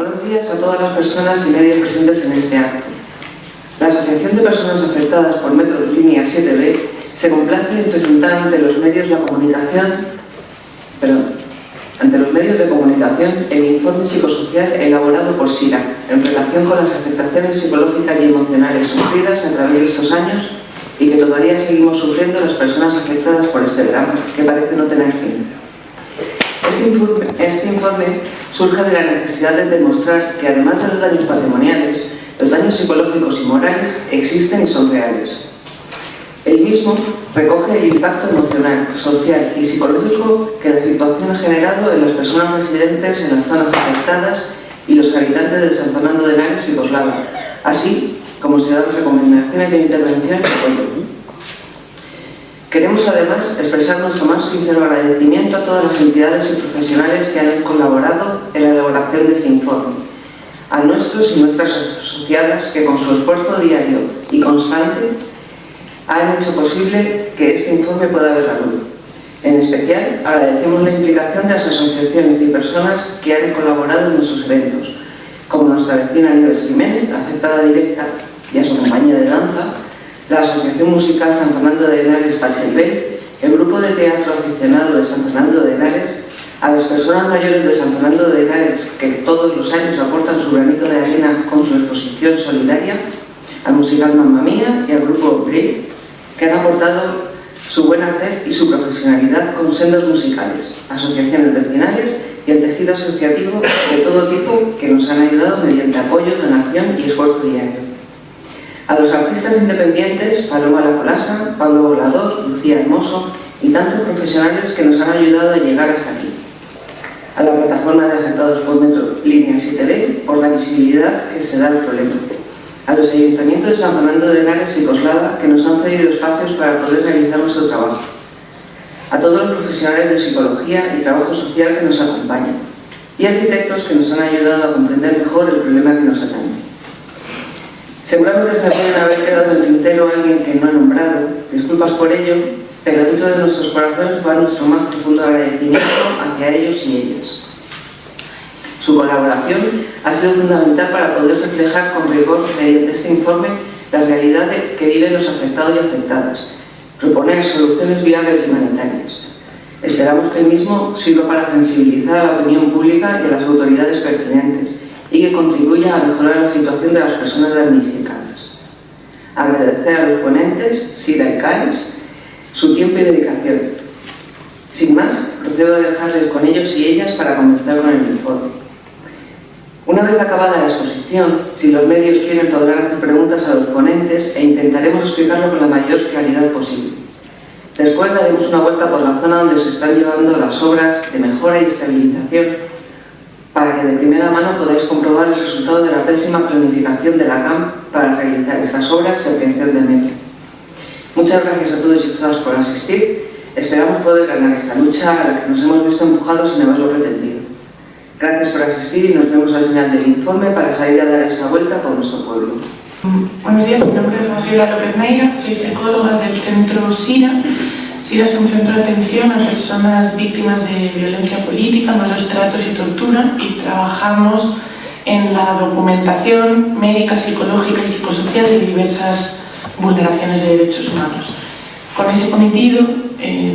Buenos días a todas las personas y medios presentes en este acto. La Asociación de Personas Afectadas por Metro Línea 7B se complace en presentar ante los medios de comunicación el informe psicosocial elaborado por SIRA en relación con las afectaciones psicológicas y emocionales sufridas a través de estos años y que todavía seguimos sufriendo las personas afectadas por este drama, que parece no tener fin. Este informe surge de la necesidad de demostrar que, además de los daños patrimoniales, los daños psicológicos y morales existen y son reales. El mismo recoge el impacto emocional, social y psicológico que la situación ha generado en las personas residentes en las zonas afectadas y los habitantes de San Fernando de Henares y Coslada, así como se dan recomendaciones de intervención y apoyo. Queremos además expresar nuestro más sincero agradecimiento a todas las entidades y profesionales que han colaborado en la elaboración de este informe, a nuestros y nuestras asociadas que con su esfuerzo diario y constante han hecho posible que este informe pueda ver la luz. En especial, agradecemos la implicación de las asociaciones y personas que han colaborado en nuestros eventos, como nuestra vecina Nieves Jiménez, afectada directa, y a su compañía de danza, la Asociación Musical San Fernando de Henares Pachelbel, el Grupo de Teatro Aficionado de San Fernando de Henares, a las personas mayores de San Fernando de Henares que todos los años aportan su granito de arena con su exposición solidaria, al musical Mamma Mía y al Grupo Brave, que han aportado su buen hacer y su profesionalidad con sendos musicales, asociaciones vecinales y el tejido asociativo de todo tipo que nos han ayudado mediante apoyo, donación y esfuerzo diario. A los artistas independientes, Paloma La Colasa, Pablo Volador, Lucía Hermoso y tantos profesionales que nos han ayudado a llegar hasta aquí. A la plataforma de afectados por Metro Línea 7B por la visibilidad que se da al problema. A los ayuntamientos de San Fernando de Henares y Coslada que nos han cedido espacios para poder realizar nuestro trabajo. A todos los profesionales de psicología y trabajo social que nos acompañan. Y arquitectos que nos han ayudado a comprender mejor el problema que nos atañe. Seguramente se me pueden haber quedado en el tintero alguien que no he nombrado, disculpas por ello, pero dentro de nuestros corazones va nuestro más profundo agradecimiento hacia ellos y ellas. Su colaboración ha sido fundamental para poder reflejar con rigor mediante este informe la realidad que viven los afectados y afectadas, proponer soluciones viables y humanitarias. Esperamos que el mismo sirva para sensibilizar a la opinión pública y a las autoridades pertinentes, y que contribuya a mejorar la situación de las personas damnificadas. Agradecer a los ponentes, SIRA y CAES, su tiempo y dedicación. Sin más, procedo a dejarles con ellos y ellas para comenzar con el informe. Una vez acabada la exposición, si los medios quieren podrán hacer preguntas a los ponentes e intentaremos explicarlo con la mayor claridad posible. Después daremos una vuelta por la zona donde se están llevando las obras de mejora y estabilización para que de primera mano podáis comprobar el resultado de la pésima planificación de la CAM para realizar estas obras y ampliación del metro. Muchas gracias a todos y todas por asistir. Esperamos poder ganar esta lucha a la que nos hemos visto empujados sin haberlo pretendido. Gracias por asistir y nos vemos al final del informe para salir a dar esa vuelta por nuestro pueblo. Buenos días, mi nombre es Gabriela López Neira, soy psicóloga del centro SIRA. SIRA es un centro de atención a personas víctimas de violencia política, malos tratos y tortura, y trabajamos en la documentación médica, psicológica y psicosocial de diversas vulneraciones de derechos humanos. Con ese cometido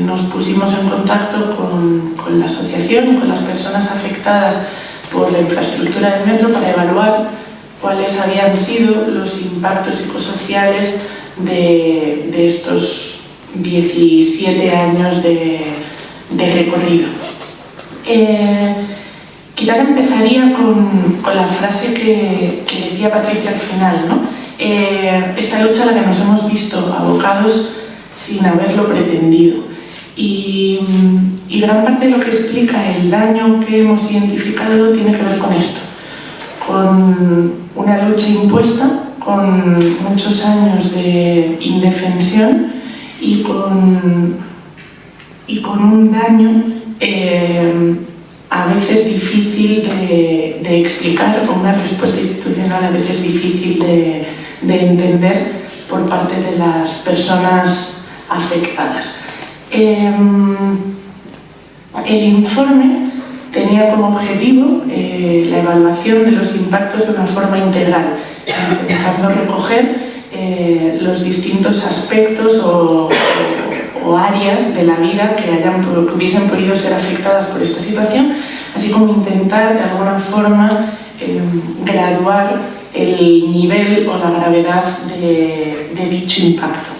nos pusimos en contacto con la asociación y con las personas afectadas por la infraestructura del metro para evaluar cuáles habían sido los impactos psicosociales de estos 17 años de recorrido. Quizás empezaría con la frase que decía Patricia al final, ¿no? Esta lucha a la que nos hemos visto abocados sin haberlo pretendido. Y gran parte de lo que explica el daño que hemos identificado tiene que ver con esto, con una lucha impuesta, con muchos años de indefensión y con un daño a veces difícil de explicar, con una respuesta institucional a veces difícil de entender por parte de las personas afectadas. El informe tenía como objetivo la evaluación de los impactos de una forma integral, intentando recoger los distintos aspectos o áreas de la vida que hubiesen podido ser afectadas por esta situación, así como intentar de alguna forma graduar el nivel o la gravedad de dicho impacto.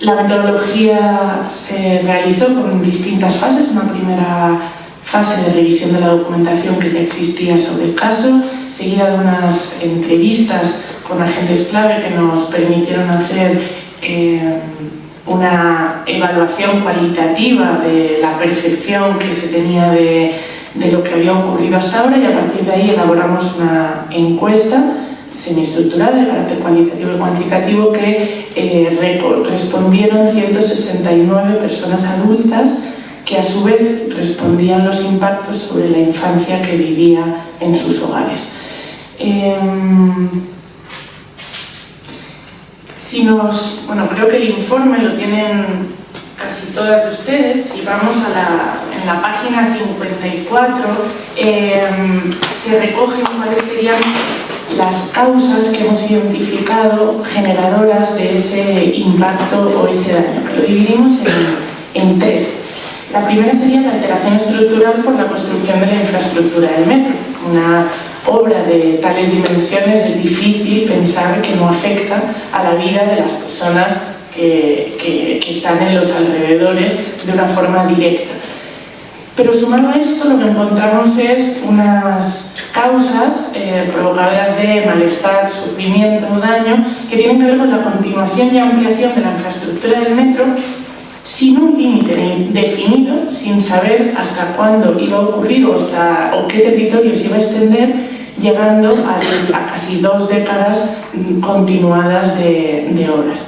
La metodología se realizó con distintas fases. Una primera fase de revisión de la documentación que ya existía sobre el caso, seguida de unas entrevistas con agentes clave que nos permitieron hacer una evaluación cualitativa de la percepción que se tenía de lo que había ocurrido hasta ahora, y a partir de ahí elaboramos una encuesta semiestructurada de carácter cualitativo y cuantitativo que respondieron 169 personas adultas que a su vez respondían los impactos sobre la infancia que vivía en sus hogares. Creo que el informe lo tienen casi todas de ustedes. Si vamos en la página 54, se recogen cuáles serían las causas que hemos identificado generadoras de ese impacto o ese daño, que lo dividimos en tres. La primera sería la alteración estructural por la construcción de la infraestructura del metro. Una obra de tales dimensiones es difícil pensar que no afecta a la vida de las personas que están en los alrededores de una forma directa. Pero sumado a esto, lo que encontramos es unas causas provocadoras de malestar, sufrimiento o daño que tienen que ver con la continuación y ampliación de la infraestructura del metro sin un límite definido, sin saber hasta cuándo iba a ocurrir o qué territorio se iba a extender, llegando a casi 2 décadas continuadas de obras.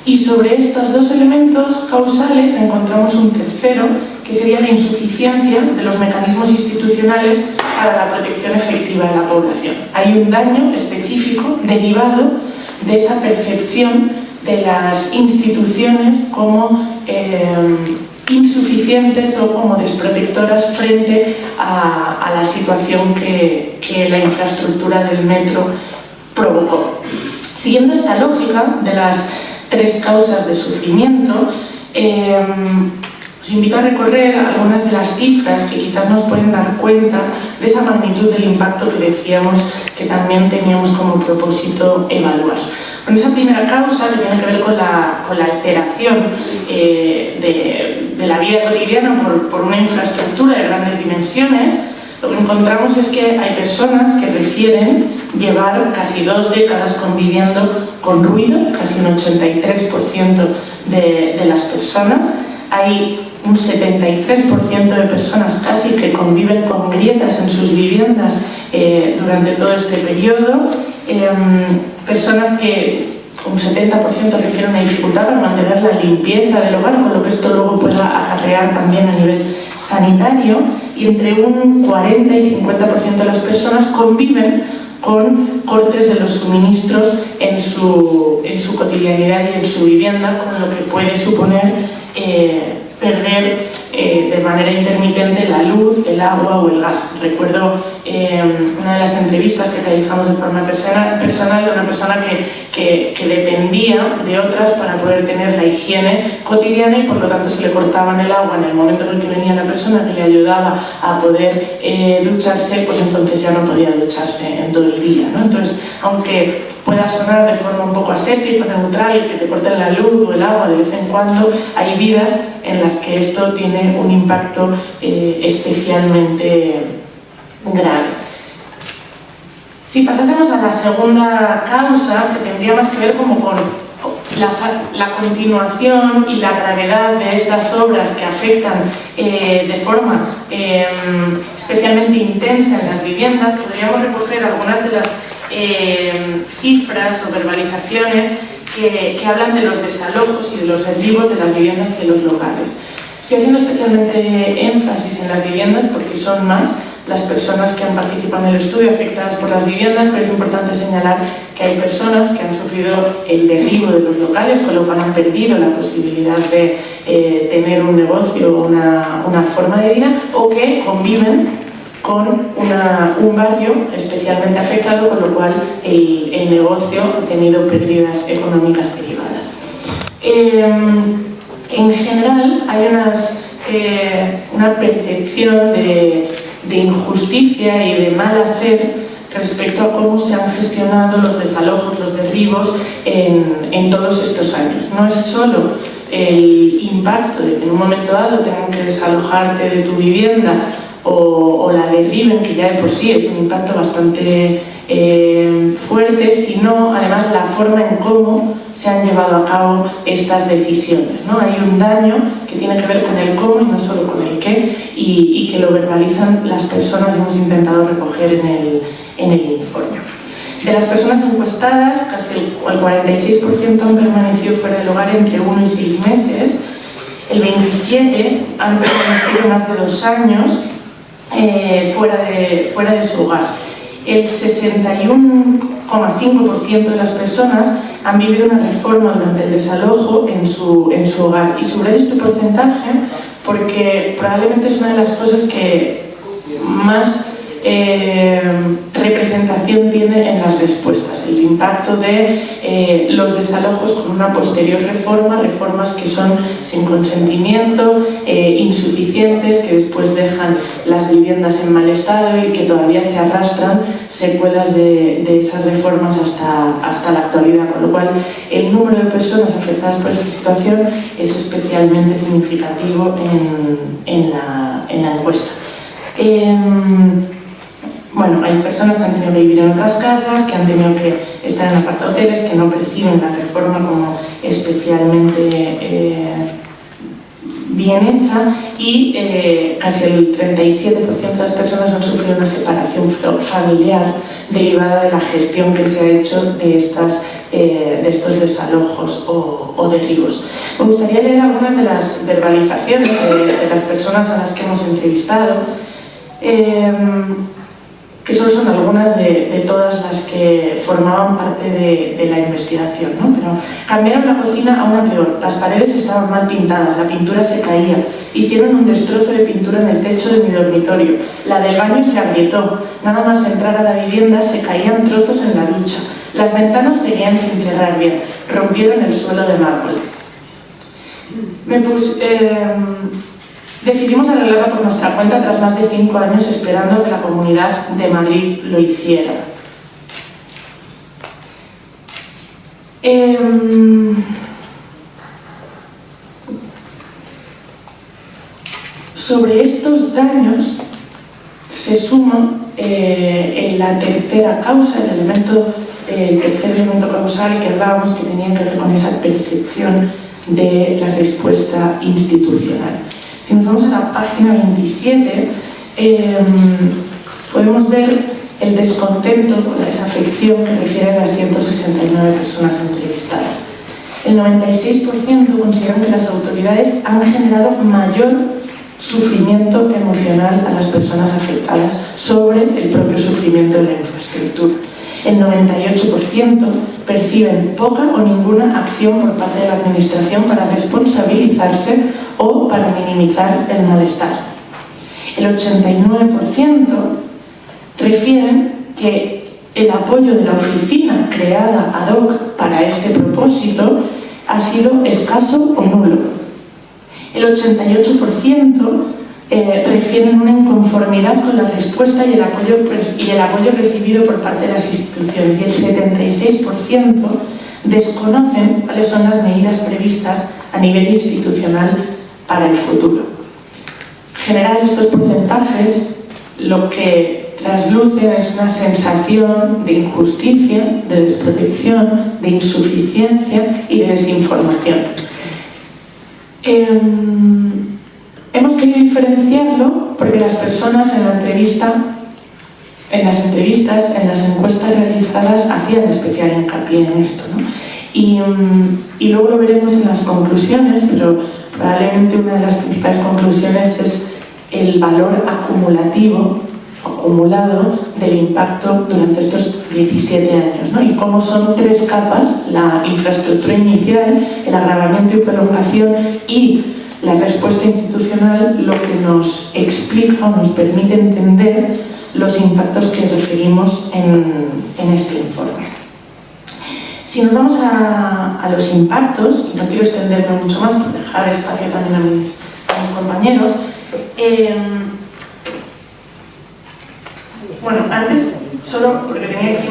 Y sobre estos dos elementos causales encontramos un tercero, que sería la insuficiencia de los mecanismos institucionales para la protección efectiva de la población. Hay un daño específico derivado de esa percepción de las instituciones como insuficientes o como desprotectoras frente a la situación que la infraestructura del metro provocó. Siguiendo esta lógica de las 3 causas de sufrimiento, os invito a recorrer algunas de las cifras que quizás nos pueden dar cuenta de esa magnitud del impacto que decíamos que también teníamos como propósito evaluar. Con esa primera causa, que tiene que ver con la alteración de la vida cotidiana por una infraestructura de grandes dimensiones, lo que encontramos es que hay personas que refieren llevar casi 2 décadas conviviendo con ruido, casi un 83% de las personas. Hay un 73% de personas casi que conviven con grietas en sus viviendas durante todo este periodo. Personas que un 70% refieren una dificultad para mantener la limpieza del hogar, con lo que esto luego pueda acarrear también a nivel sanitario, y entre un 40 y 50% de las personas conviven con cortes de los suministros en su cotidianidad y en su vivienda, con lo que puede suponer perder de manera intermitente la luz, el agua o el gas. Recuerdo una de las entrevistas que realizamos de forma personal de una persona que dependía de otras para poder tener la higiene cotidiana, y por lo tanto si le cortaban el agua en el momento en el que venía la persona que le ayudaba a poder ducharse, pues entonces ya no podía ducharse en todo el día, ¿no? Entonces, aunque pueda sonar de forma un poco aséptica, neutral, que te corten la luz o el agua de vez en cuando, hay vidas en las que esto tiene un impacto especialmente grave. Si pasásemos a la segunda causa, que tendría más que ver como con la continuación y la gravedad de estas obras que afectan de forma especialmente intensa en las viviendas, podríamos recoger algunas de las cifras o verbalizaciones que hablan de los desalojos y de los derribos de las viviendas y de los locales. Estoy haciendo especialmente énfasis en las viviendas porque son más las personas que han participado en el estudio afectadas por las viviendas, pero es importante señalar que hay personas que han sufrido el derribo de los locales, con lo cual han perdido la posibilidad de tener un negocio o una forma de vida, o que conviven con un barrio especialmente afectado, con lo cual el negocio ha tenido pérdidas económicas derivadas. En general hay una percepción de injusticia y de mal hacer respecto a cómo se han gestionado los desalojos, los derribos en todos estos años. No es solo el impacto de que en un momento dado tengan que desalojarte de tu vivienda o la derriben, que ya de por sí es un impacto bastante fuerte, sino además la forma en cómo se han llevado a cabo estas decisiones, ¿no? Hay un daño que tiene que ver con el cómo y no solo con el qué, y que lo verbalizan las personas que hemos intentado recoger en el informe. De las personas encuestadas, casi el 46% han permanecido fuera del hogar entre 1 y 6 meses, el 27% han permanecido más de 2 años fuera de su hogar. El 61,5% de las personas han vivido una reforma durante el desalojo en su hogar. Y subrayo este porcentaje porque probablemente es una de las cosas que más representación tiene en las respuestas, el impacto de los desalojos con una posterior reforma, reformas que son sin consentimiento, insuficientes, que después dejan las viviendas en mal estado y que todavía se arrastran secuelas de esas reformas hasta la actualidad, con lo cual el número de personas afectadas por esta situación es especialmente significativo en la encuesta. Bueno, hay personas que han tenido que vivir en otras casas, que han tenido que estar en apartahoteles, que no perciben la reforma como especialmente bien hecha, y casi el 37% de las personas han sufrido una separación familiar derivada de la gestión que se ha hecho de estos desalojos o derribos. Me gustaría leer algunas de las verbalizaciones de las personas a las que hemos entrevistado, que solo son algunas de todas las que formaban parte de la investigación, ¿no? Pero cambiaron la cocina a una peor, las paredes estaban mal pintadas, la pintura se caía, hicieron un destrozo de pintura en el techo de mi dormitorio, la del baño se agrietó, nada más entrar a la vivienda se caían trozos en la ducha, las ventanas seguían sin cerrar bien, rompieron el suelo de mármol. Decidimos arreglarla por nuestra cuenta tras más de 5 años esperando que la Comunidad de Madrid lo hiciera. Sobre estos daños se suma la tercera causa, el tercer elemento causal que hablábamos, que tenía que ver con esa percepción de la respuesta institucional. Si nos vamos a la página 27, podemos ver el descontento o la desafección que refieren las 169 personas entrevistadas. El 96% consideran que las autoridades han generado mayor sufrimiento emocional a las personas afectadas sobre el propio sufrimiento de la infraestructura. El 98% perciben poca o ninguna acción por parte de la Administración para responsabilizarse o para minimizar el malestar. El 89% refieren que el apoyo de la oficina creada ad hoc para este propósito ha sido escaso o nulo. El 88% refieren una inconformidad con la respuesta y el apoyo recibido por parte de las instituciones, y el 76% desconocen cuáles son las medidas previstas a nivel institucional para el futuro. En general, estos porcentajes lo que traslucen es una sensación de injusticia, de desprotección, de insuficiencia y de desinformación. Hemos querido diferenciarlo porque las personas en las entrevistas, en las encuestas realizadas, hacían especial hincapié en esto, ¿no? Y luego lo veremos en las conclusiones, pero probablemente una de las principales conclusiones es el valor acumulativo acumulado del impacto durante estos 17 años, ¿no? Y cómo son 3 capas: la infraestructura inicial, el agravamiento y prolongación y la respuesta institucional, lo que nos explica o nos permite entender los impactos que referimos en este informe. Si nos vamos a los impactos, y no quiero extenderme mucho más por dejar espacio también a mis compañeros, bueno, antes, solo porque tenía aquí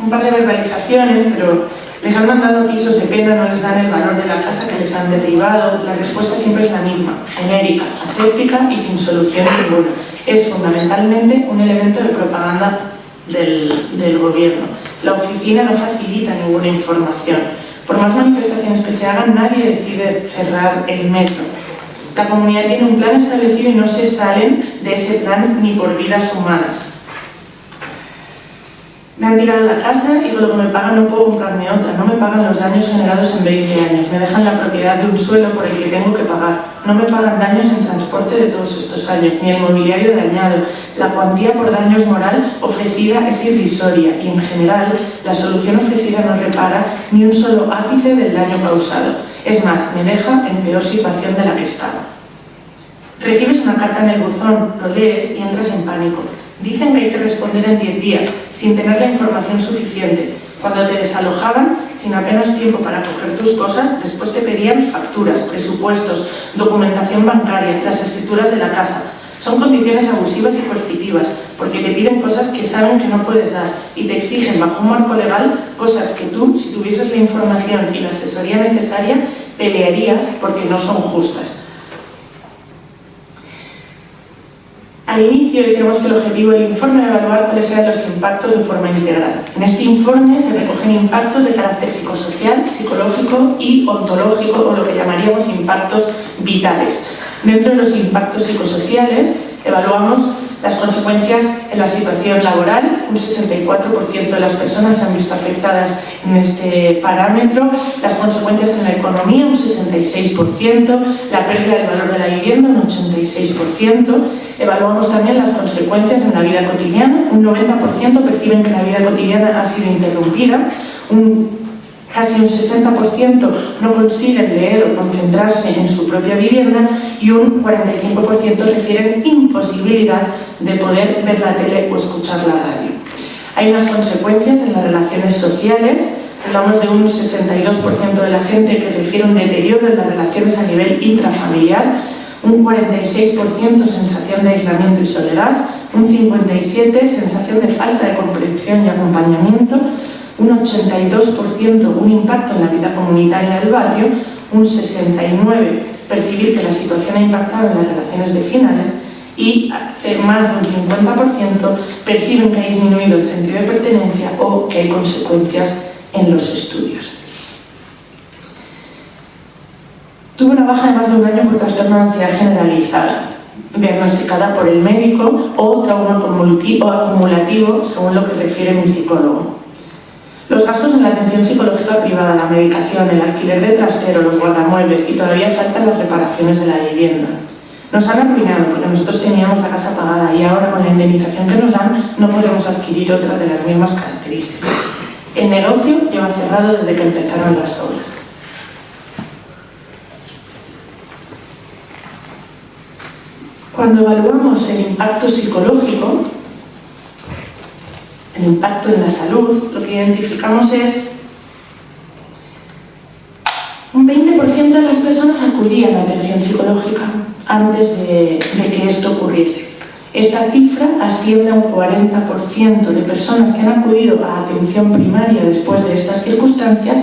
un par de verbalizaciones, pero les han mandado pisos de pena, no les dan el valor de la casa que les han derribado. La respuesta siempre es la misma: genérica, aséptica y sin solución ninguna. Es fundamentalmente un elemento de propaganda del gobierno. La oficina no facilita ninguna información. Por más manifestaciones que se hagan, nadie decide cerrar el metro. La comunidad tiene un plan establecido y no se salen de ese plan ni por vidas humanas. Me han tirado la casa y con lo que me pagan no puedo comprarme otra. No me pagan los daños generados en 20 años. Me dejan la propiedad de un suelo por el que tengo que pagar. No me pagan daños en transporte de todos estos años, ni el mobiliario dañado. La cuantía por daños moral ofrecida es irrisoria y, en general, la solución ofrecida no repara ni un solo ápice del daño causado. Es más, me deja en peor situación de la que estaba. Recibes una carta en el buzón, lo lees y entras en pánico. Dicen que hay que responder en 10 días, sin tener la información suficiente. Cuando te desalojaban, sin apenas tiempo para coger tus cosas, después te pedían facturas, presupuestos, documentación bancaria, las escrituras de la casa. Son condiciones abusivas y coercitivas, porque te piden cosas que saben que no puedes dar y te exigen, bajo un marco legal, cosas que tú, si tuvieses la información y la asesoría necesaria, pelearías porque no son justas. Al inicio decíamos que el objetivo del informe era evaluar cuáles eran los impactos de forma integral. En este informe se recogen impactos de carácter psicosocial, psicológico y ontológico, o lo que llamaríamos impactos vitales. Dentro de los impactos psicosociales evaluamos las consecuencias en la situación laboral. Un 64% de las personas se han visto afectadas en este parámetro. Las consecuencias en la economía, un 66%. La pérdida del valor de la vivienda, un 86%. Evaluamos también las consecuencias en la vida cotidiana. Un 90% perciben que la vida cotidiana ha sido interrumpida. Casi un 60% no consiguen leer o concentrarse en su propia vivienda y un 45% refieren imposibilidad de poder ver la tele o escuchar la radio. Hay unas consecuencias en las relaciones sociales. Hablamos de un 62% de la gente que refiere un deterioro en las relaciones a nivel intrafamiliar, un 46% sensación de aislamiento y soledad, un 57% sensación de falta de comprensión y acompañamiento, un 82% un impacto en la vida comunitaria del barrio, un 69% percibir que la situación ha impactado en las relaciones vecinales y más de un 50% perciben que ha disminuido el sentido de pertenencia o que hay consecuencias en los estudios. Tuve una baja de más de un año por trastorno de ansiedad generalizada, diagnosticada por el médico, o trauma acumulativo, según lo que refiere mi psicólogo. Los gastos en la atención psicológica privada, la medicación, el alquiler de trastero, los guardamuebles y todavía faltan las reparaciones de la vivienda. Nos han arruinado porque nosotros teníamos la casa pagada y ahora con la indemnización que nos dan no podemos adquirir otra de las mismas características. El negocio lleva cerrado desde que empezaron las obras. Cuando evaluamos el impacto psicológico, el impacto en la salud, lo que identificamos es un 20% de las personas acudían a atención psicológica antes de que esto ocurriese. Esta cifra asciende a un 40% de personas que han acudido a atención primaria después de estas circunstancias,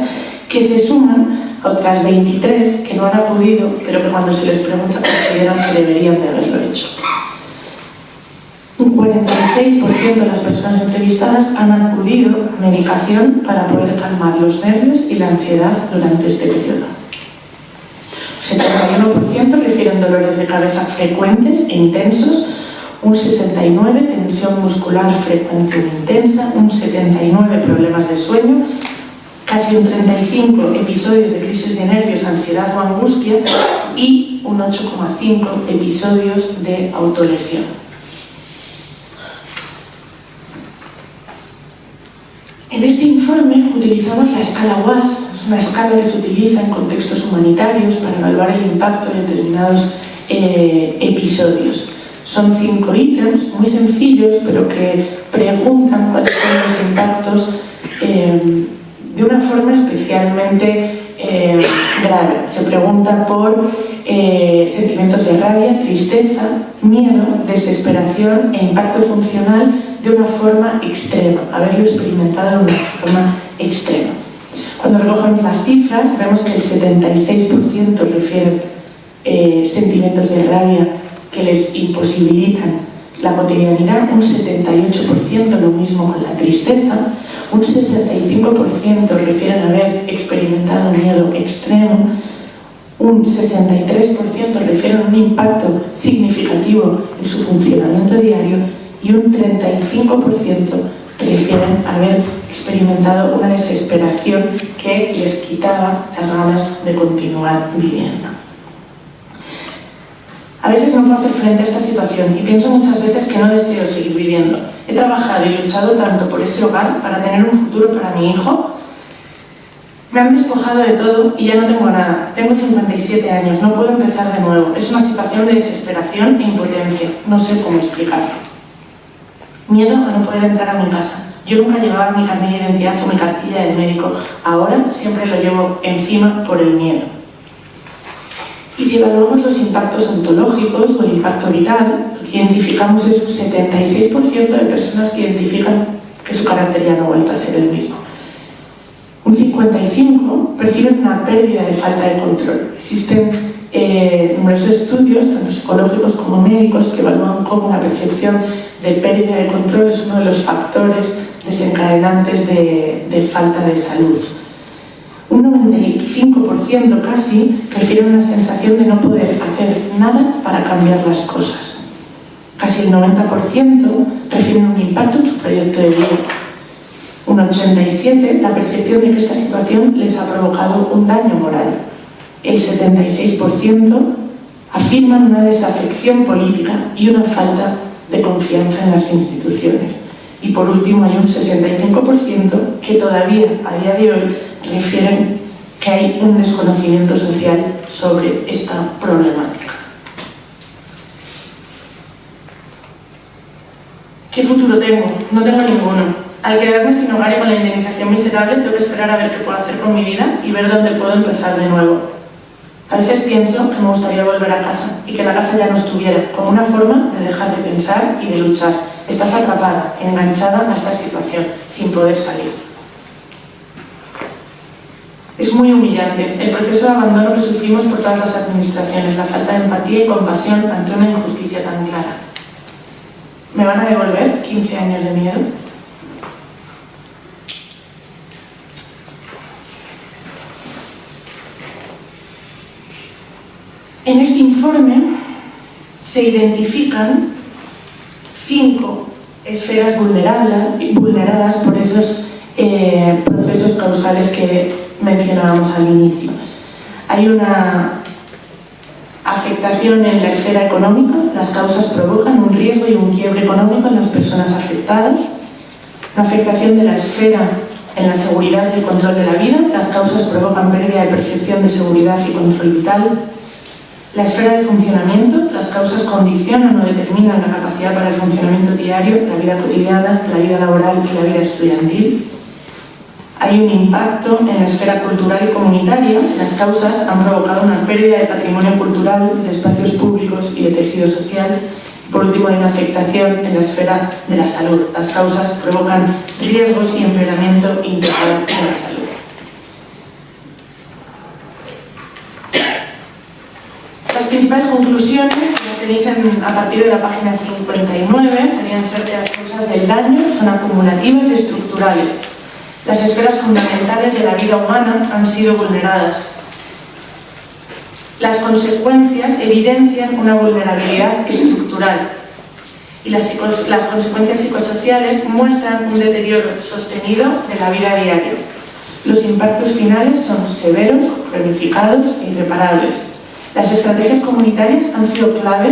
que se suman a otras 23 que no han acudido, pero que cuando se les pregunta consideran que deberían de haberlo hecho. Un 46% de las personas entrevistadas han acudido a medicación para poder calmar los nervios y la ansiedad durante este periodo. Un 71% refieren dolores de cabeza frecuentes e intensos, un 69% tensión muscular frecuente e intensa, un 79% problemas de sueño, casi un 35% episodios de crisis de nervios, ansiedad o angustia y y un 8,5 episodios de autolesión. En este informe utilizamos la escala WAS, es una escala que se utiliza en contextos humanitarios para evaluar el impacto de determinados episodios. Son 5 ítems muy sencillos, pero que preguntan cuáles son los impactos de una forma especialmente grave. Se pregunta por sentimientos de rabia, tristeza, miedo, desesperación e impacto funcional de una forma extrema, haberlo experimentado de una forma extrema. Cuando recogemos las cifras, vemos que el 76% refieren sentimientos de rabia que les imposibilitan la cotidianidad, un 78% lo mismo con la tristeza, un 65% refieren haber experimentado miedo extremo, un 63% refieren un impacto significativo en su funcionamiento diario y un 35% refieren haber experimentado una desesperación que les quitaba las ganas de continuar viviendo. A veces no puedo hacer frente a esta situación y pienso muchas veces que no deseo seguir viviendo. He trabajado y luchado tanto por ese hogar para tener un futuro para mi hijo. Me han despojado de todo y ya no tengo nada. Tengo 57 años, no puedo empezar de nuevo. Es una situación de desesperación e impotencia. No sé cómo explicarlo. Miedo a no poder entrar a mi casa. Yo nunca llevaba mi carnet de identidad o mi cartilla del médico. Ahora siempre lo llevo encima por el miedo. Y si evaluamos los impactos ontológicos o el impacto vital, lo que identificamos es un 76% de personas que identifican que su carácter ya no ha vuelto a ser el mismo. Un 55% perciben una pérdida de falta de control. Existen numerosos estudios, tanto psicológicos como médicos, que evalúan cómo la percepción de pérdida de control es uno de los factores desencadenantes de falta de salud. Un 95% casi refieren una sensación de no poder hacer nada para cambiar las cosas. Casi el 90% refieren un impacto en su proyecto de vida. Un 87% la percepción de que esta situación les ha provocado un daño moral. El 76% afirman una desafección política y una falta de confianza en las instituciones. Y por último hay un 65% que todavía a día de hoy refieren que hay un desconocimiento social sobre esta problemática. ¿Qué futuro tengo? No tengo ninguno. Al quedarme sin hogar y con la indemnización miserable, tengo que esperar a ver qué puedo hacer con mi vida y ver dónde puedo empezar de nuevo. A veces pienso que me gustaría volver a casa y que la casa ya no estuviera, como una forma de dejar de pensar y de luchar. Estás atrapada, enganchada a esta situación, sin poder salir. Es muy humillante el proceso de abandono que sufrimos por todas las administraciones, la falta de empatía y compasión ante una injusticia tan clara. ¿Me van a devolver 15 años de miedo? En este informe se identifican 5 esferas vulneradas por esos procesos causales que mencionábamos al inicio. Hay una afectación en la esfera económica, las causas provocan un riesgo y un quiebre económico en las personas afectadas. Una afectación de la esfera en la seguridad y el control de la vida, las causas provocan pérdida de percepción de seguridad y control vital. La esfera de funcionamiento, las causas condicionan o determinan la capacidad para el funcionamiento diario, la vida cotidiana, la vida laboral y la vida estudiantil. Hay un impacto en la esfera cultural y comunitaria. Las causas han provocado una pérdida de patrimonio cultural, de espacios públicos y de tejido social. Por último, hay una afectación en la esfera de la salud. Las causas provocan riesgos y empeoramiento integral de la salud. Las principales conclusiones, que las tenéis a partir de la página 59, podrían ser que las causas del daño son acumulativas y estructurales. Las esferas fundamentales de la vida humana han sido vulneradas. Las consecuencias evidencian una vulnerabilidad estructural y las consecuencias psicosociales muestran un deterioro sostenido de la vida diaria. Los impactos finales son severos, cronificados e irreparables. Las estrategias comunitarias han sido clave,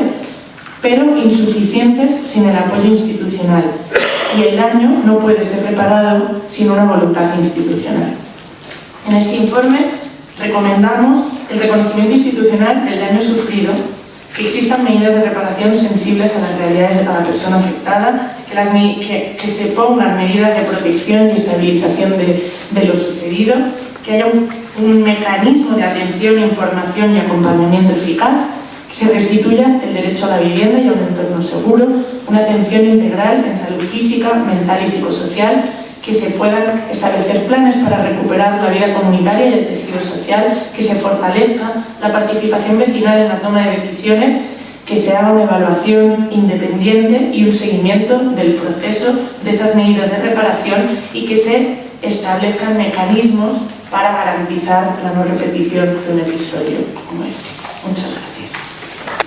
pero insuficientes sin el apoyo institucional. Y el daño no puede ser reparado sin una voluntad institucional. En este informe recomendamos el reconocimiento institucional del daño sufrido, que existan medidas de reparación sensibles a las realidades de cada persona afectada, que se pongan medidas de protección y estabilización de lo sucedido, que haya un mecanismo de atención, información y acompañamiento eficaz, que se restituya el derecho a la vivienda y a un entorno seguro, una atención integral en salud física, mental y psicosocial, que se puedan establecer planes para recuperar la vida comunitaria y el tejido social, que se fortalezca la participación vecinal en la toma de decisiones, que se haga una evaluación independiente y un seguimiento del proceso de esas medidas de reparación y que se establezcan mecanismos para garantizar la no repetición de un episodio como este. Muchas gracias.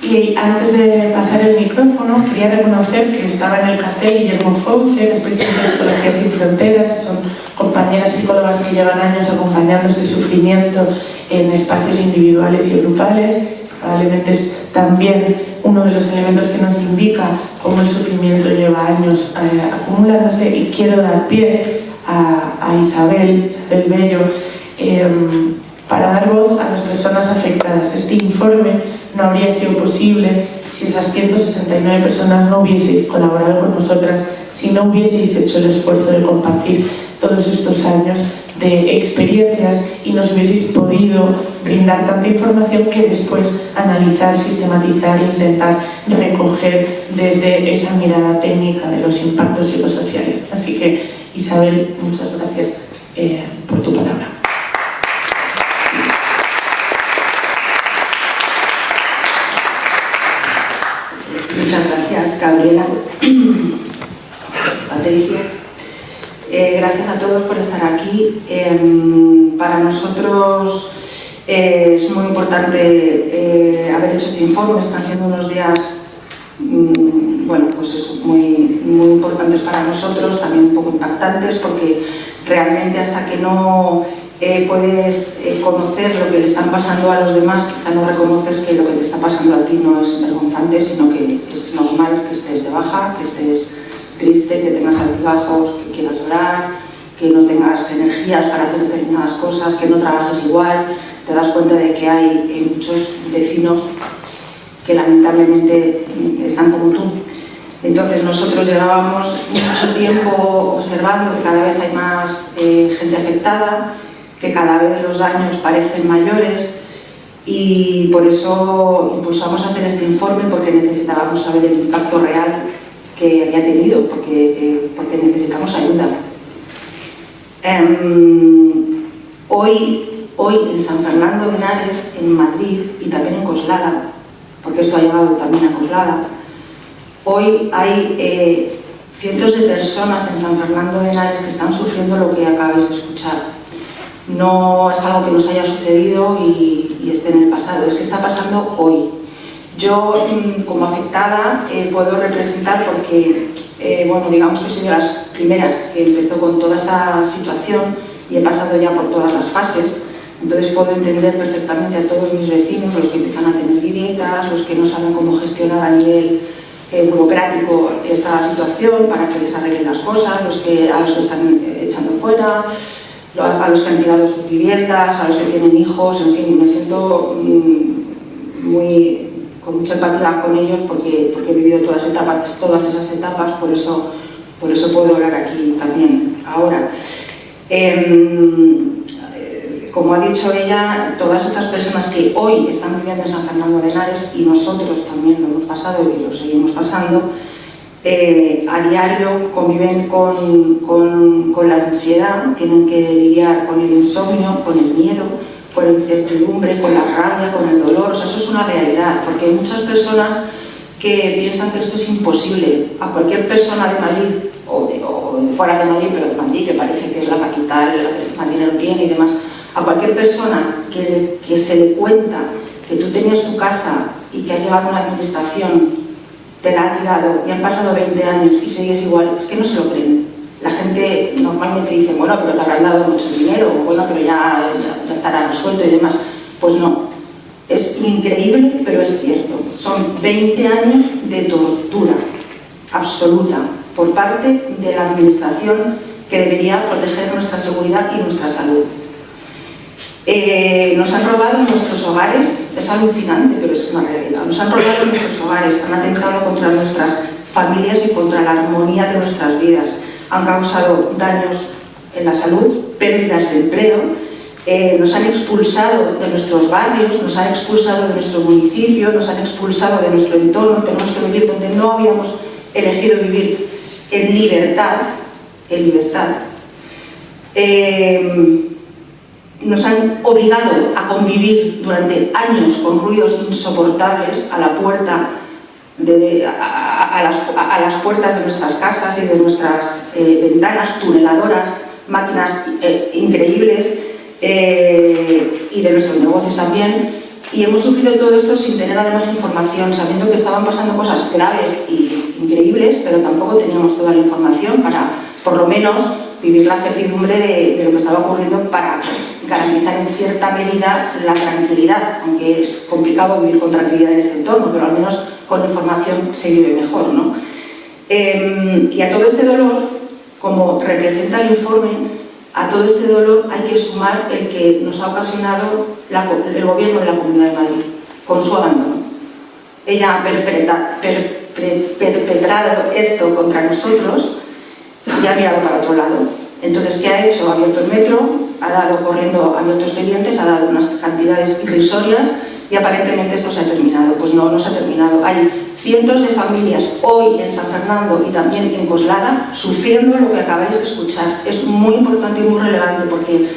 Y antes de pasar el micrófono, quería reconocer que estaba en el cartel Guillermo Fouce, que es presidente de Psicología Sin Fronteras, son compañeras psicólogas que llevan años acompañando este sufrimiento en espacios individuales y grupales. Probablemente es también uno de los elementos que nos indica cómo el sufrimiento lleva años acumulándose, y quiero dar pie a Isabel Bello para dar voz a las personas afectadas. Este informe no habría sido posible si esas 169 personas no hubieseis colaborado con nosotras, si no hubieseis hecho el esfuerzo de compartir todos estos años de experiencias y nos hubieseis podido brindar tanta información que después analizar, sistematizar e intentar recoger desde esa mirada técnica de los impactos psicosociales. Así que, Isabel, muchas gracias por tu palabra. Muchas gracias, Gabriela. Patricia. Gracias a todos por estar aquí. Para nosotros es muy importante haber hecho este informe. Están siendo unos días bueno, pues eso, muy importantes para nosotros, también un poco impactantes, porque realmente hasta que no puedes conocer lo que le están pasando a los demás, quizá no reconoces que lo que te está pasando a ti no es vergonzante, sino que es normal que estés de baja, que estés triste, que tengas altibajos, que quieras llorar, que no tengas energías para hacer determinadas cosas, que no trabajes igual. Te das cuenta de que hay muchos vecinos que lamentablemente están como tú. Entonces nosotros llevábamos mucho tiempo observando que cada vez hay más gente afectada, que cada vez los daños parecen mayores, y por eso impulsamos a hacer este informe, porque necesitábamos saber el impacto real que había tenido, porque necesitamos ayuda. Hoy en San Fernando de Henares, en Madrid y también en Coslada, porque esto ha llegado también a Coslada, hoy hay cientos de personas en San Fernando de Henares que están sufriendo lo que acabáis de escuchar. No es algo que nos haya sucedido y esté en el pasado, es que está pasando hoy. Yo, como afectada, puedo representar porque, bueno, digamos que soy de las primeras que empezó con toda esta situación y he pasado ya por todas las fases. Entonces puedo entender perfectamente a todos mis vecinos, los que empiezan a tener grietas, los que no saben cómo gestionar a nivel burocrático esta situación para que les arreglen las cosas, a los que están echando fuera, a los que han tirado sus viviendas, a los que tienen hijos, en fin, me siento con mucha empatía con ellos porque he vivido todas esas etapas, por eso puedo hablar aquí también ahora. Como ha dicho ella, todas estas personas que hoy están viviendo en San Fernando de Henares, y nosotros también lo hemos pasado y lo seguimos pasando, a diario conviven con la ansiedad, tienen que lidiar con el insomnio, con el miedo, con la incertidumbre, con la rabia, con el dolor. O sea, eso es una realidad, porque hay muchas personas que piensan que esto es imposible. A cualquier persona de Madrid o de fuera de Madrid, pero de Madrid, que parece que es la capital, la que más dinero tiene y demás, a cualquier persona que se le cuenta que tú tenías tu casa y que ha llegado una administración, te la ha tirado y han pasado 20 años y sigues igual, es que no se lo creen. La gente normalmente dice, bueno, pero te habrán dado mucho dinero, bueno, pero ya estará resuelto y demás. Pues no. Es increíble, pero es cierto. Son 20 años de tortura absoluta por parte de la Administración que debería proteger nuestra seguridad y nuestra salud. Nos han robado nuestros hogares, es alucinante, pero es una realidad. Nos han robado nuestros hogares, han atentado contra nuestras familias y contra la armonía de nuestras vidas. Han causado daños en la salud, pérdidas de empleo, nos han expulsado de nuestros barrios, nos han expulsado de nuestro municipio, nos han expulsado de nuestro entorno. Tenemos que vivir donde no habíamos elegido vivir, en libertad. Nos han obligado a convivir durante años con ruidos insoportables a la puerta a las puertas de nuestras casas y de nuestras ventanas, tuneladoras, máquinas increíbles, y de nuestros negocios también. Y hemos sufrido todo esto sin tener además información, sabiendo que estaban pasando cosas graves y increíbles, pero tampoco teníamos toda la información para, por lo menos, vivir la certidumbre de lo que estaba ocurriendo, para garantizar en cierta medida la tranquilidad, aunque es complicado vivir con tranquilidad en este entorno, pero al menos con información se vive mejor, ¿no? Y a todo este dolor, como representa el informe, a todo este dolor hay que sumar el que nos ha ocasionado el gobierno de la Comunidad de Madrid, con su abandono. Ella ha perpetrado esto contra nosotros y ha mirado para otro lado. Entonces, ¿qué ha hecho? Ha abierto el metro, ha dado corriendo, ha abierto expedientes, ha dado unas cantidades irrisorias y aparentemente esto se ha terminado. Pues no, no se ha terminado. Hay cientos de familias hoy en San Fernando y también en Coslada sufriendo lo que acabáis de escuchar. Es muy importante y muy relevante porque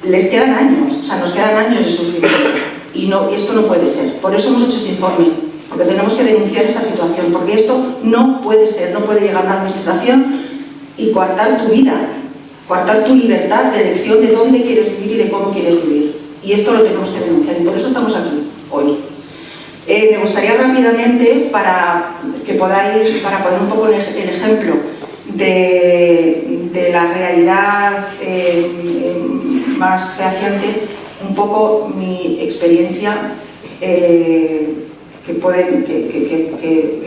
les quedan años, o sea, nos quedan años de sufrimiento y esto no puede ser. Por eso hemos hecho este informe, porque tenemos que denunciar esta situación, porque esto no puede ser, no puede llegar a una administración y coartar tu vida, coartar tu libertad de elección de dónde quieres vivir y de cómo quieres vivir. Y esto lo tenemos que denunciar y por eso estamos aquí hoy. Me gustaría rápidamente, para poner un poco el ejemplo de la realidad más fehaciente, un poco mi experiencia que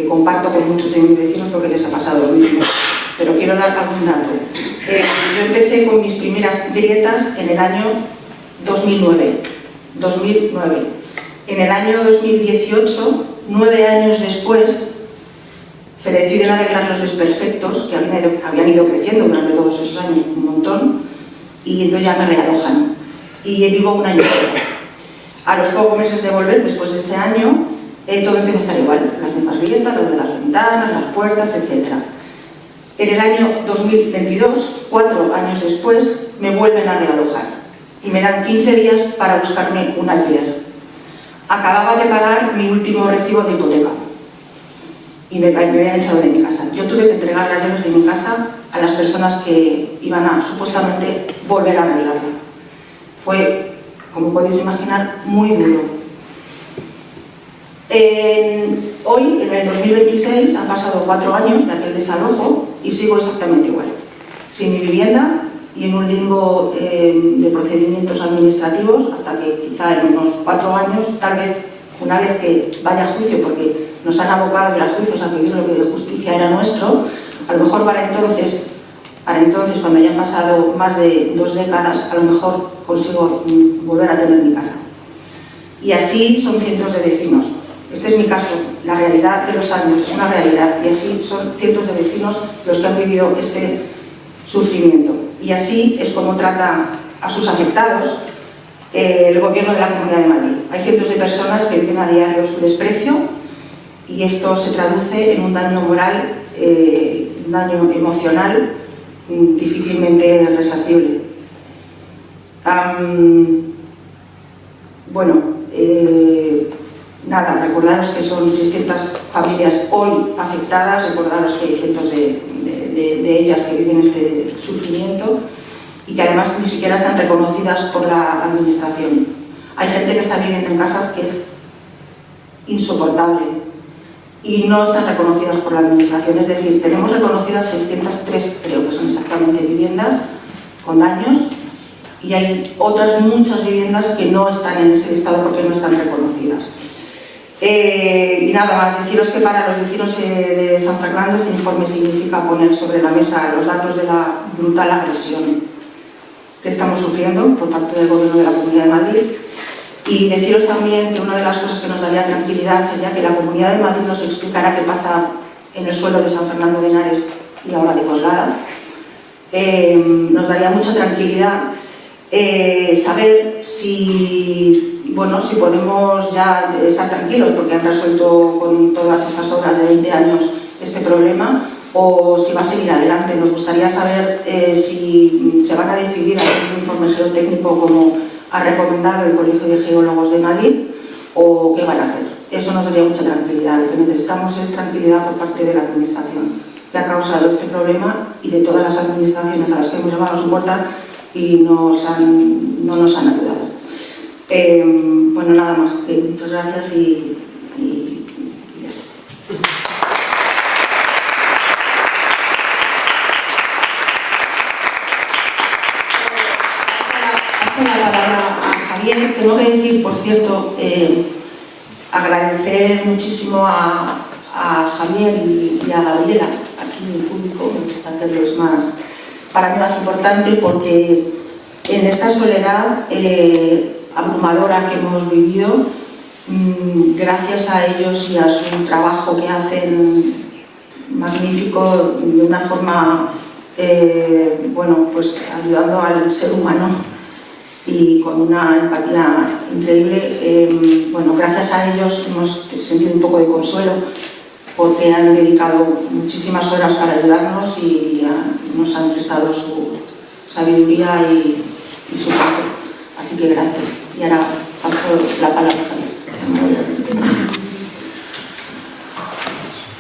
comparto con muchos de mis vecinos porque les ha pasado lo mismo. Pero quiero dar algún dato. Yo empecé con mis primeras grietas en el año 2009. En el año 2018, 9 años después, se deciden arreglar los desperfectos que habían ido creciendo durante todos esos años un montón, y entonces ya me realojan. Y vivo un año. A los pocos meses de volver, después de ese año, todo empieza a estar igual. Las mismas grietas, lo de las ventanas, las puertas, etc. En el año 2022, 4 años después, me vuelven a realojar y me dan 15 días para buscarme un alquiler. Acababa de pagar mi último recibo de hipoteca y me habían echado de mi casa. Yo tuve que entregar las llaves de mi casa a las personas que iban a supuestamente volver a arreglarla. Fue, como podéis imaginar, muy duro. Hoy, en el 2026, han pasado 4 años de aquel desalojo y sigo exactamente igual, sin mi vivienda y en un limbo de procedimientos administrativos hasta que quizá en unos 4 años, tal vez una vez que vaya a juicio, porque nos han abocado a juicios a pedir lo que de justicia era nuestro, a lo mejor para entonces, cuando hayan pasado más de 2 décadas, a lo mejor consigo volver a tener mi casa. Y así son cientos de vecinos. Este es mi caso, la realidad de los años, es una realidad, y así son cientos de vecinos los que han vivido este sufrimiento. Y así es como trata a sus afectados el gobierno de la Comunidad de Madrid. Hay cientos de personas que viven a diario su desprecio y esto se traduce en un daño moral, un daño emocional difícilmente resarcible. Nada, recordaros que son 600 familias hoy afectadas, recordaros que hay cientos de ellas que viven este sufrimiento y que además ni siquiera están reconocidas por la administración. Hay gente que está viviendo en casas que es insoportable y no están reconocidas por la administración. Es decir, tenemos reconocidas 603, creo que son exactamente, viviendas con daños y hay otras muchas viviendas que no están en ese listado porque no están reconocidas. Y nada más, deciros que para los vecinos de San Fernando este informe significa poner sobre la mesa los datos de la brutal agresión que estamos sufriendo por parte del Gobierno de la Comunidad de Madrid, y deciros también que una de las cosas que nos daría tranquilidad sería que la Comunidad de Madrid nos explicara qué pasa en el suelo de San Fernando de Henares y ahora de Coslada. Nos daría mucha tranquilidad saber si, bueno, si podemos ya estar tranquilos porque han resuelto con todas estas obras de 20 años este problema, o si va a seguir adelante. Nos gustaría saber si se van a decidir a hacer un informe geotécnico como ha recomendado el Colegio de Geólogos de Madrid, o qué van a hacer. Eso nos daría mucha tranquilidad. Lo que necesitamos es tranquilidad por parte de la Administración, que ha causado este problema, y de todas las administraciones a las que hemos llamado a su puerta y no nos han ayudado. Bueno, nada más. Muchas gracias y ya está. Paso la palabra a Javier. Tengo que decir, por cierto, agradecer muchísimo a Javier y a Gabriela, aquí en el público, me gusta hacerlos más, para mí más importante, porque en esta soledad abrumadora que hemos vivido, gracias a ellos y a su trabajo que hacen magnífico, de una forma, bueno, pues ayudando al ser humano y con una empatía increíble, bueno, gracias a ellos hemos sentido un poco de consuelo, porque han dedicado muchísimas horas para ayudarnos y nos han prestado su sabiduría y su trabajo. Así que gracias. Y ahora paso la palabra a Javier.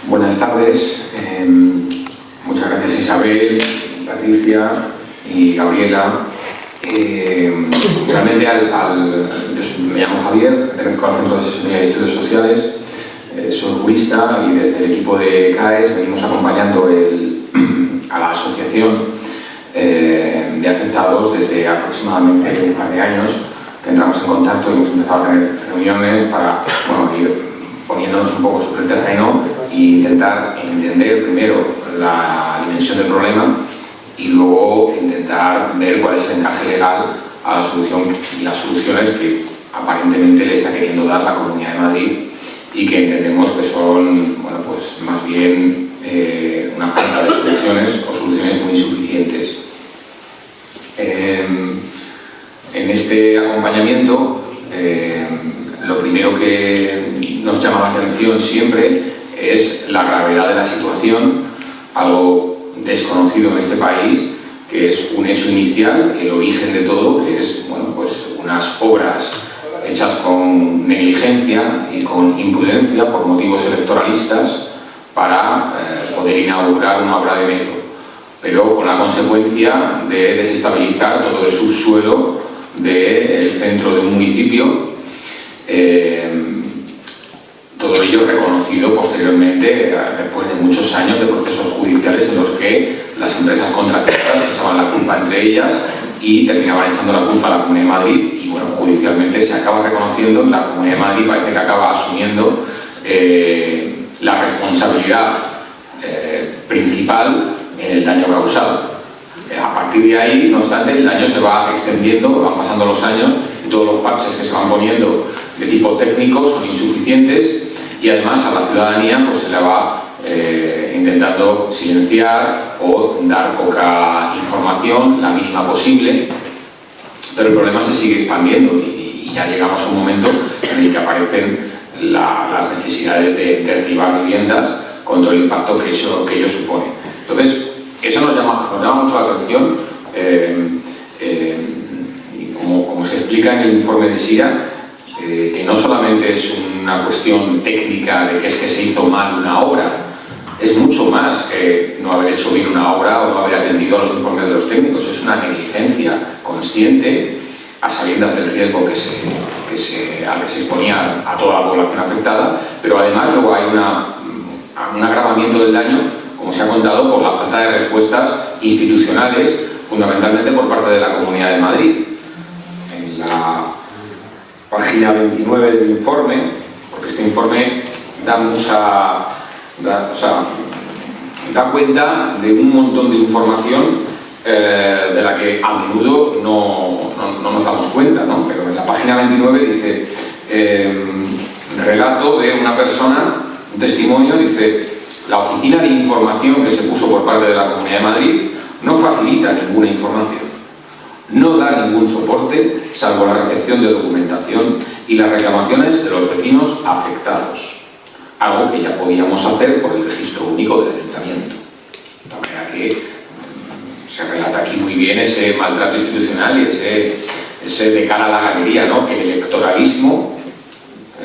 Buenas tardes. Muchas gracias Isabel, Patricia y Gabriela. Realmente yo me llamo Javier, pertenezco al Centro de Asesoría y Estudios Sociales. Soy jurista y desde el equipo de CAES venimos acompañando a la asociación de afectados desde aproximadamente un par de años, que entramos en contacto y hemos empezado a tener reuniones para, bueno, ir poniéndonos un poco sobre el terreno e intentar entender primero la dimensión del problema y luego intentar ver cuál es el encaje legal a la solución y las soluciones que aparentemente le está queriendo dar la Comunidad de Madrid, y que entendemos que son, bueno, pues más bien una falta de soluciones o soluciones muy insuficientes. En este acompañamiento, lo primero que nos llama la atención siempre es la gravedad de la situación, algo desconocido en este país, que es un hecho inicial, el origen de todo, que es, bueno, pues unas obras hechas con negligencia y con imprudencia por motivos electoralistas para poder inaugurar una obra de metro, pero con la consecuencia de desestabilizar todo el subsuelo del centro de un municipio, todo ello reconocido posteriormente después de muchos años de procesos judiciales en los que las empresas contratistas echaban la culpa entre ellas y terminaban echando la culpa a la Comunidad de Madrid, y bueno, judicialmente se acaba reconociendo, la Comunidad de Madrid parece que acaba asumiendo la responsabilidad principal en el daño causado. A partir de ahí, no obstante, el daño se va extendiendo, van pasando los años y todos los parches que se van poniendo de tipo técnico son insuficientes, y además a la ciudadanía pues se le va intentando silenciar o dar poca información, la mínima posible, pero el problema se sigue expandiendo y ya llegamos a un momento en el que aparecen las necesidades de derribar viviendas con todo el impacto que ello supone. Entonces, eso nos llama mucho la atención, y como se explica en el informe de SIRAS, que no solamente es una cuestión técnica de que es que se hizo mal una obra, es mucho más que no haber hecho bien una obra o no haber atendido a los informes de los técnicos. Es una negligencia consciente a sabiendas del riesgo al que se exponía a toda la población afectada, pero además luego hay un agravamiento del daño, como se ha contado, por la falta de respuestas institucionales, fundamentalmente por parte de la Comunidad de Madrid. la página 29 del informe, porque este informe da cuenta de un montón de información de la que a menudo no nos damos cuenta, ¿no? Pero en la página 29 dice, relato de una persona, un testimonio, dice: la oficina de información que se puso por parte de la Comunidad de Madrid no facilita ninguna información, no da ningún soporte salvo la recepción de documentación y las reclamaciones de los vecinos afectados, algo que ya podíamos hacer por el registro único del ayuntamiento. De manera que se relata aquí muy bien ese maltrato institucional y ese de cara a la galería, ¿no? Que el electoralismo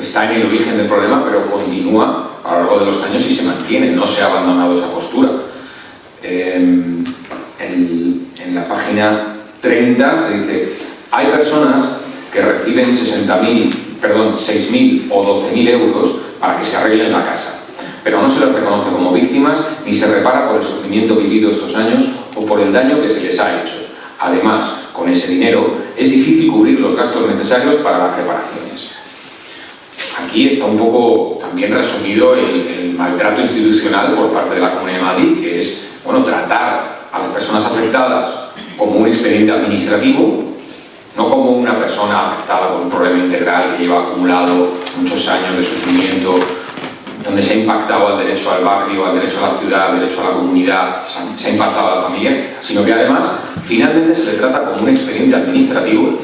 está en el origen del problema, pero continúa a lo largo de los años y se mantiene, no se ha abandonado esa postura. En la página 30 se dice: hay personas que reciben 6.000 o 12.000 euros para que se arreglen la casa, pero no se les reconoce como víctimas ni se repara por el sufrimiento vivido estos años o por el daño que se les ha hecho. Además, con ese dinero es difícil cubrir los gastos necesarios para las reparaciones. Aquí está un poco también resumido el maltrato institucional por parte de la Comunidad de Madrid, que es, bueno, tratar a las personas afectadas como un expediente administrativo, no como una persona afectada por un problema integral que lleva acumulado muchos años de sufrimiento, donde se ha impactado al derecho al barrio, al derecho a la ciudad, al derecho a la comunidad, se ha impactado a la familia, sino que además finalmente se le trata como un expediente administrativo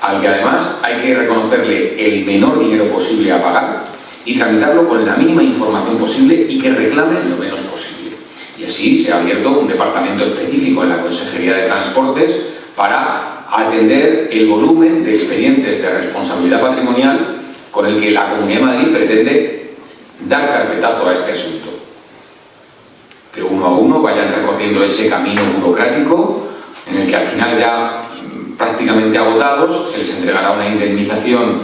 al que además hay que reconocerle el menor dinero posible a pagar y tramitarlo con la mínima información posible y que reclame lo menos posible. Y así se ha abierto un departamento específico en la Consejería de Transportes para atender el volumen de expedientes de responsabilidad patrimonial con el que la Comunidad de Madrid pretende dar carpetazo a este asunto. Que uno a uno vayan recorriendo ese camino burocrático en el que al final ya prácticamente agotados se les entregará una indemnización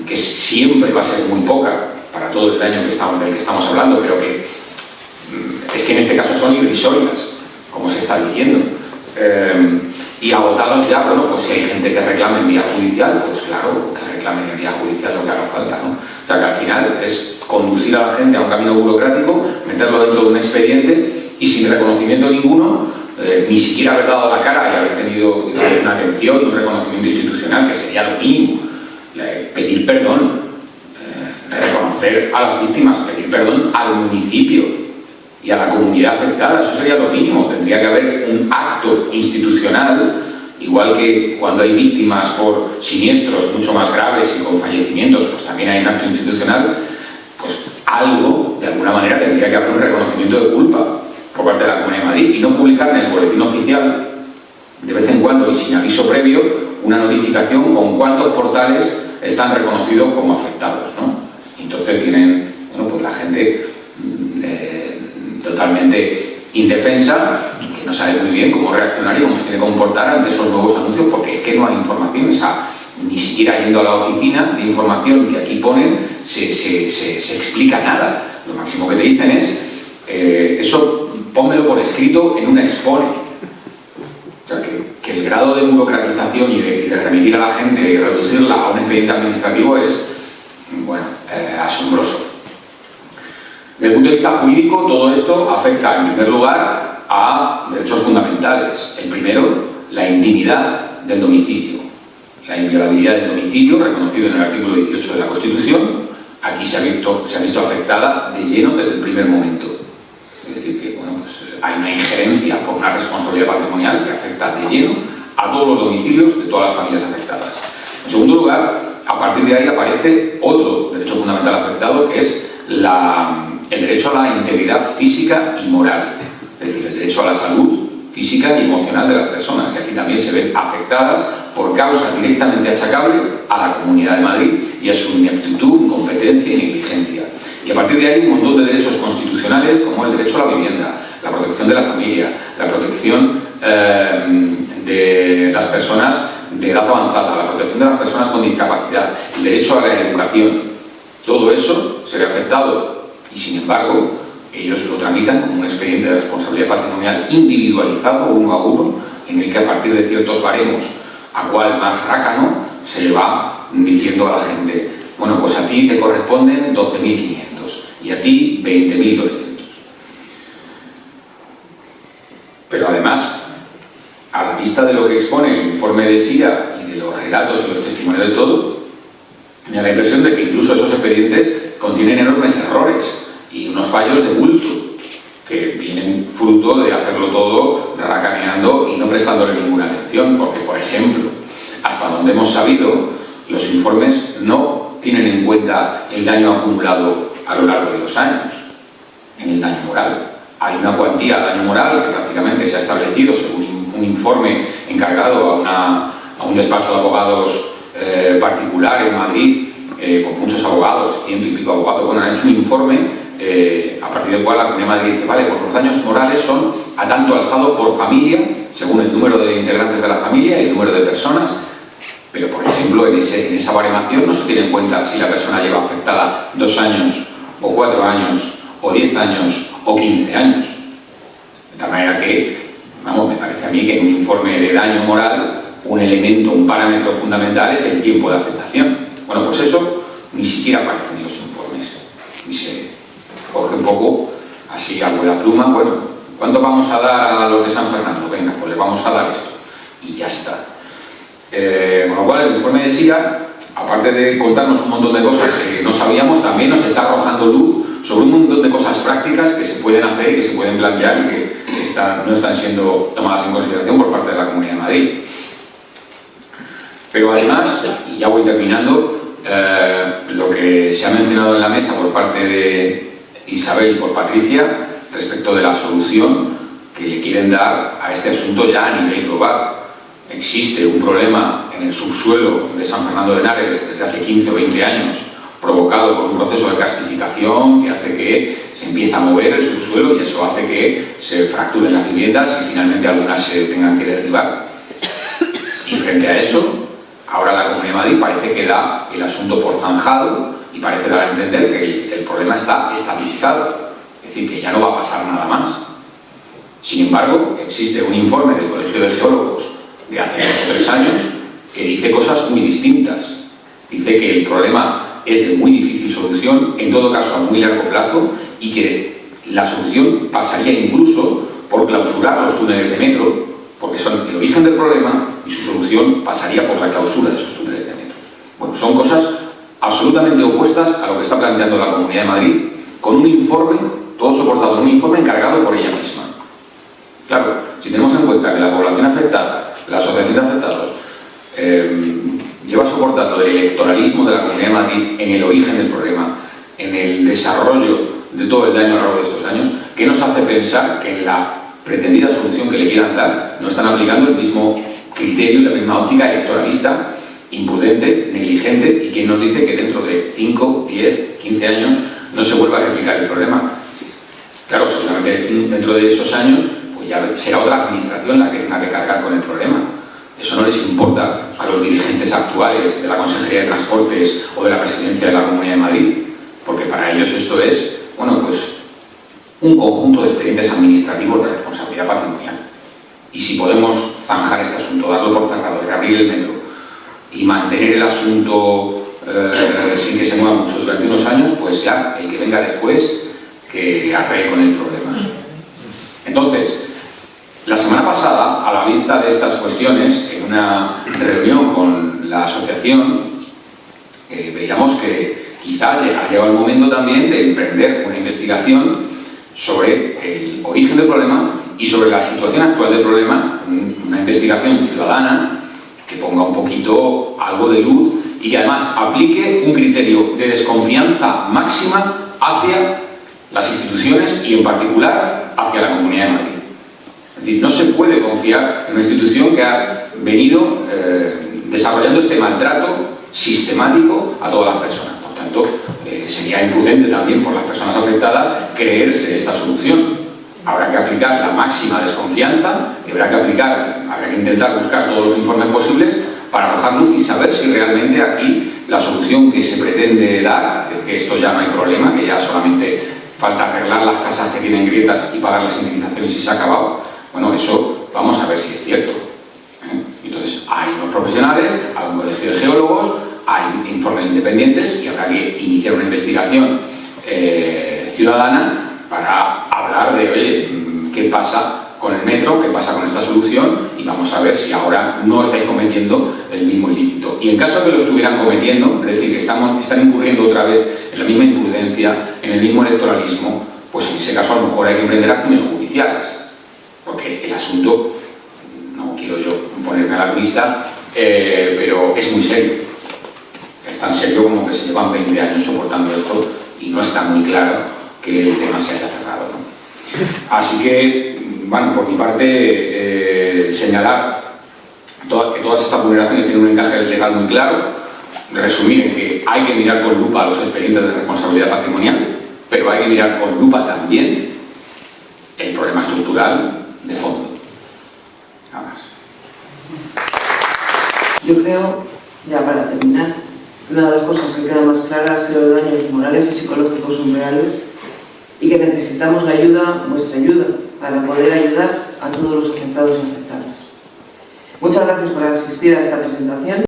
que siempre va a ser muy poca para todo el daño del que estamos hablando, pero que es que en este caso son irrisorias, como se está diciendo. Y agotados ya, bueno, pues si hay gente que reclame en vía judicial, pues claro, que reclamen en vía judicial lo que haga falta, ¿no? O sea que al final es conducir a la gente a un camino burocrático, meterlo dentro de un expediente y sin reconocimiento ninguno, ni siquiera haber dado la cara y haber tenido una atención y un reconocimiento institucional, que sería lo mínimo. Pedir perdón, reconocer a las víctimas, pedir perdón al municipio y a la comunidad afectada, eso sería lo mínimo. Tendría que haber un acto institucional, igual que cuando hay víctimas por siniestros mucho más graves y con fallecimientos, pues también hay un acto institucional, pues algo, de alguna manera, tendría que haber un reconocimiento de culpa por parte de la Comunidad de Madrid y no publicar en el boletín oficial, de vez en cuando y sin aviso previo, una notificación con cuántos portales están reconocidos como afectados, ¿no? Y entonces vienen, bueno, pues la gente totalmente indefensa, que no sabe muy bien cómo reaccionar y cómo se tiene que comportar ante esos nuevos anuncios, porque es que no hay información, ni siquiera yendo a la oficina de información que aquí ponen se explica nada. Lo máximo que te dicen es eso pónmelo por escrito en una expone. O sea, que el grado de burocratización y de remitir a la gente y reducirla a un expediente administrativo es, bueno, asombroso. Desde el punto de vista jurídico, todo esto afecta en primer lugar a derechos fundamentales. El primero, la intimidad del domicilio. La inviolabilidad del domicilio, reconocido en el artículo 18 de la Constitución, aquí se ha visto afectada de lleno desde el primer momento. Es decir, que bueno, pues hay una injerencia por una responsabilidad patrimonial que afecta de lleno a todos los domicilios de todas las familias afectadas. En segundo lugar, a partir de ahí aparece otro derecho fundamental afectado, que es el derecho a la integridad física y moral, es decir, el derecho a la salud física y emocional de las personas, que aquí también se ven afectadas por causa directamente achacable a la Comunidad de Madrid y a su ineptitud, incompetencia y negligencia. Y a partir de ahí un montón de derechos constitucionales, como el derecho a la vivienda, la protección de la familia, la protección de las personas de edad avanzada, la protección de las personas con discapacidad, el derecho a la educación. Todo eso se ve afectado y, sin embargo, ellos lo tramitan como un expediente de responsabilidad patrimonial individualizado, uno a uno, en el que a partir de ciertos baremos a cuál más rácano se le va diciendo a la gente, bueno, pues a ti te corresponden 12.500 y a ti 20.200. Pero además, a la vista de lo que expone el informe de SIRA y de los relatos y los testimonios de todo, me da la impresión de que incluso esos expedientes contienen enormes errores y unos fallos de bulto que vienen fruto de hacerlo todo racaneando y no prestándole ninguna atención, porque, por ejemplo, hasta donde hemos sabido, los informes no tienen en cuenta el daño acumulado a lo largo de los años en el daño moral. Hay una cuantía de daño moral que prácticamente se ha establecido según un informe encargado a un despacho de abogados particular en Madrid, con muchos abogados, 100 y pico abogados. Bueno, han hecho un informe a partir del cual la Comunidad de Madrid dice, vale, pues los daños morales son a tanto alzado por familia, según el número de integrantes de la familia y el número de personas, pero por ejemplo en esa baremación no se tiene en cuenta si la persona lleva afectada 2 años o 4 años o 10 años o 15 años. De tal manera que, vamos, me parece a mí que en un informe de daño moral un elemento, un parámetro fundamental es el tiempo de afectación. Bueno, pues eso ni siquiera aparece en los informes, ni se coge un poco así a la pluma. Bueno, ¿cuánto vamos a dar a los de San Fernando? Venga, pues les vamos a dar esto y ya está. Con lo cual el informe de SIRA, aparte de contarnos un montón de cosas que no sabíamos, también nos está arrojando luz sobre un montón de cosas prácticas que se pueden hacer y que se pueden plantear y que no están siendo tomadas en consideración por parte de la Comunidad de Madrid. Pero además, y ya voy terminando, lo que se ha mencionado en la mesa por parte de Isabel y por Patricia respecto de la solución que le quieren dar a este asunto ya a nivel global. Existe un problema en el subsuelo de San Fernando de Henares desde hace 15 o 20 años, provocado por un proceso de castificación que hace que se empiece a mover el subsuelo y eso hace que se fracturen las viviendas y finalmente algunas se tengan que derribar. Y frente a eso, ahora la Comunidad de Madrid parece que da el asunto por zanjado y parece dar a entender que el problema está estabilizado, es decir, que ya no va a pasar nada más. Sin embargo, existe un informe del Colegio de Geólogos de hace 2 o 3 años que dice cosas muy distintas. Dice que el problema es de muy difícil solución, en todo caso a muy largo plazo, y que la solución pasaría incluso por clausurar los túneles de metro, porque son el origen del problema y su solución pasaría por la clausura de esos túneles de metro. Bueno, son cosas absolutamente opuestas a lo que está planteando la Comunidad de Madrid, con un informe, todo soportado en un informe encargado por ella misma. Claro, si tenemos en cuenta que la población afectada, la asociación de afectados, lleva soportando el electoralismo de la Comunidad de Madrid en el origen del problema, en el desarrollo de todo el daño a lo largo de estos años, ¿qué nos hace pensar que en la pretendida solución que le quieran dar no están aplicando el mismo criterio y la misma óptica electoralista, imprudente, negligente, y que nos dice que dentro de 5, 10, 15 años no se vuelva a replicar el problema? Claro, seguramente dentro de esos años pues ya será otra administración la que tenga que cargar con el problema. Eso no les importa a los dirigentes actuales de la Consejería de Transportes o de la Presidencia de la Comunidad de Madrid, porque para ellos esto es, bueno, pues un conjunto de expedientes administrativos de responsabilidad patrimonial. Y si podemos zanjar este asunto, darlo por cerrado, reabrir el metro y mantener el asunto sin que se mueva mucho durante unos años, pues ya el que venga después que arree con el problema. Entonces, la semana pasada, a la vista de estas cuestiones, en una reunión con la asociación, veíamos que quizá ha llegado el momento también de emprender una investigación sobre el origen del problema y sobre la situación actual del problema, una investigación ciudadana que ponga un poquito algo de luz y que además aplique un criterio de desconfianza máxima hacia las instituciones y en particular hacia la Comunidad de Madrid. Es decir, no se puede confiar en una institución que ha venido desarrollando este maltrato sistemático a todas las personas. Por tanto, sería imprudente también por las personas afectadas creerse esta solución. Habrá que aplicar la máxima desconfianza, habrá que intentar buscar todos los informes posibles para arrojar luz y saber si realmente aquí la solución que se pretende dar, es que esto ya no hay problema, que ya solamente falta arreglar las casas que tienen grietas y pagar las indemnizaciones y se ha acabado. Bueno, eso vamos a ver si es cierto. Y todo Entonces, hay unos profesionales, hay un colegio de geólogos, hay informes independientes y habrá que iniciar una investigación ciudadana para hablar de, oye, ¿qué pasa con el metro? ¿Qué pasa con esta solución? Y vamos a ver si ahora no estáis cometiendo el mismo ilícito. Y en caso de que lo estuvieran cometiendo, es decir, que están incurriendo otra vez en la misma imprudencia, en el mismo electoralismo, pues en ese caso a lo mejor hay que emprender acciones judiciales. Porque el asunto, no quiero yo ponerme alarmista, pero es muy serio. Es tan serio como que se llevan 20 años soportando esto y no está muy claro que el tema se haya cerrado, ¿no? Así que, bueno, por mi parte, señalar que todas estas vulneraciones tienen un encaje legal muy claro, resumir en que hay que mirar con lupa los expedientes de responsabilidad patrimonial, pero hay que mirar con lupa también el problema estructural de fondo. Nada más. Yo creo, ya para terminar, una de las cosas que quedan más claras es que los daños morales y psicológicos son reales y que necesitamos la ayuda, vuestra ayuda, para poder ayudar a todos los afectados y afectadas. Muchas gracias por asistir a esta presentación.